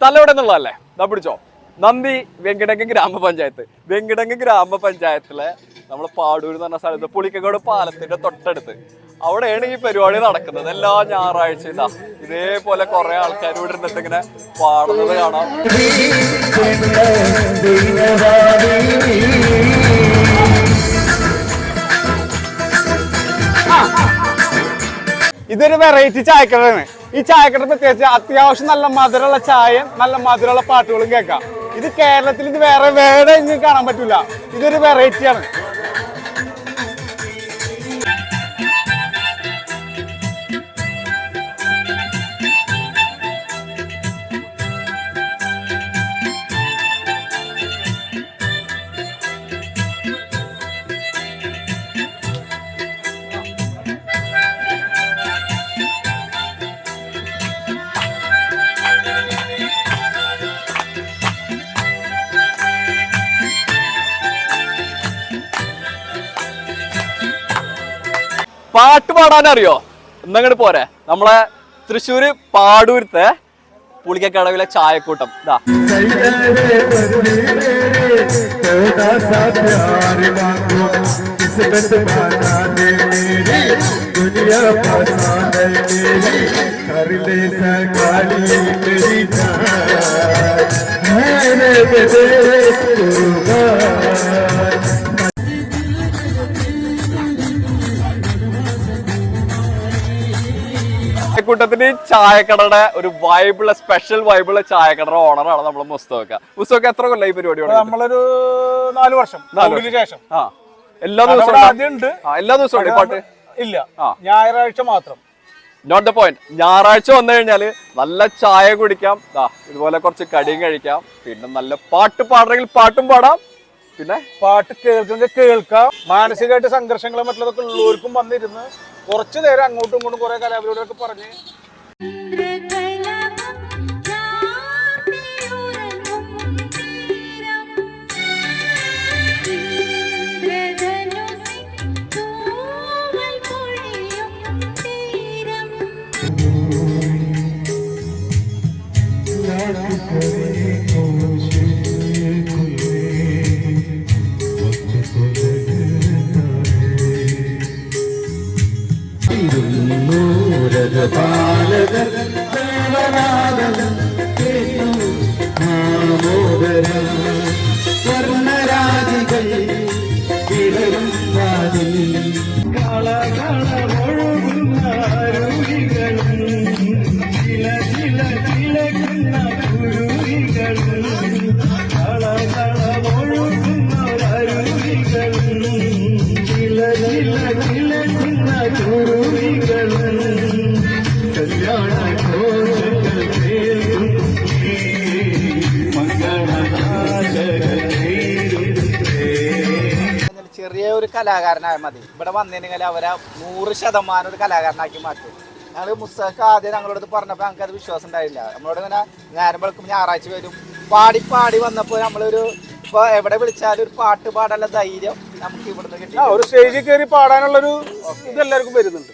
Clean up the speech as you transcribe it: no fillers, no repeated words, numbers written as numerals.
സ്ഥലം എവിടെ നിന്നുള്ളതല്ലേ? ഇതാ പിടിച്ചോ. നന്ദി വെങ്കിടങ്ങ് ഗ്രാമപഞ്ചായത്ത്. വെങ്കിടങ്ങ് ഗ്രാമപഞ്ചായത്തിലെ നമ്മൾ പാടൂർ എന്ന് പറഞ്ഞ സ്ഥലത്ത് പുളിക്കക്കോട് പാലത്തിന്റെ തൊട്ടടുത്ത് അവിടെയാണ് ഈ പരിപാടി നടക്കുന്നത്. എല്ലാ ഞായറാഴ്ചയും ഇതാ ഇതേപോലെ കുറെ ആൾക്കാർ ഇവിടെ ഇരുന്നിട്ട് ഇങ്ങനെ പാടുന്നത് കാണാം. ഇതൊരു വെറൈറ്റി ചായക്കടയാണ്. ഈ ചായക്കട പ്രത്യേകിച്ച് അത്യാവശ്യം നല്ല മധുരമുള്ള ചായയും നല്ല മധുരമുള്ള പാട്ടുകളും കേൾക്കാം. ഇത് കേരളത്തിൽ ഇത് വേറെ ഇനി കാണാൻ പറ്റൂല. ഇതൊരു വെറൈറ്റിയാണ്. പാട്ട് പാടാനറിയോ? എന്നങ്ങോട്ട് പോരെ. നമ്മളെ തൃശ്ശൂര് പാടൂരത്തെ പുളിക്കക്കടവിലെ ചായക്കൂട്ടം ഇതാ. കൂട്ടത്തിന് ചായക്കടയുടെ ഒരു വൈബിള് സ്പെഷ്യൽ വൈബിള് ചായക്കടയുടെ ഓണറാണ് നമ്മള് മുസ്തഫ. മുസ്തഫ എത്ര കൊല്ലം ഈ പരിപാടിയോട്? നമ്മളൊരു 4 വർഷം ശേഷം. എല്ലാ ദിവസവും പാട്ട് ഇല്ല, ഞായറാഴ്ച മാത്രം. Not the point. ഞായറാഴ്ച വന്നു കഴിഞ്ഞാല് നല്ല ചായ കുടിക്കാം, ഇതുപോലെ കുറച്ച് കടിയും കഴിക്കാം, പിന്നെ നല്ല പാട്ട് പാടണമെങ്കിൽ പാട്ടും പാടാം, പിന്നെ പാട്ട് കേൾക്കാം. മാനസികമായിട്ട് സംഘർഷങ്ങളും മറ്റുള്ളതൊക്കെ ഉള്ളവർക്കും വന്നിരുന്ന് കുറച്ചു നേരം അങ്ങോട്ടും ഇങ്ങോട്ടും കുറെ കലാപരിപാടികളൊക്കെ പറഞ്ഞ് ചെറിയ ഒരു കലാകാരനായ മതി. ഇവിടെ വന്നിട്ടുണ്ടെങ്കിൽ അവരെ 100% ഒരു കലാകാരനാക്കി മാറ്റും. ഞങ്ങൾ മുസ്തഫ ആദ്യം ഞങ്ങളോട് പറഞ്ഞപ്പോൾ ഞങ്ങൾക്ക് അത് വിശ്വാസം ഉണ്ടായില്ല. നമ്മളോട് ഇങ്ങനെ നേരം വെളുക്കും ഞായറാഴ്ച വരും പാടി വന്നപ്പോൾ നമ്മളൊരു ഇപ്പൊ എവിടെ വിളിച്ചാലും ഒരു പാട്ട് പാടാനുള്ള ധൈര്യം നമുക്ക് ഇവിടുന്ന് കിട്ടി. ഒരു സ്റ്റേജിൽ കയറി പാടാനുള്ളൊരു ഇതെല്ലാവർക്കും വരുന്നുണ്ട്.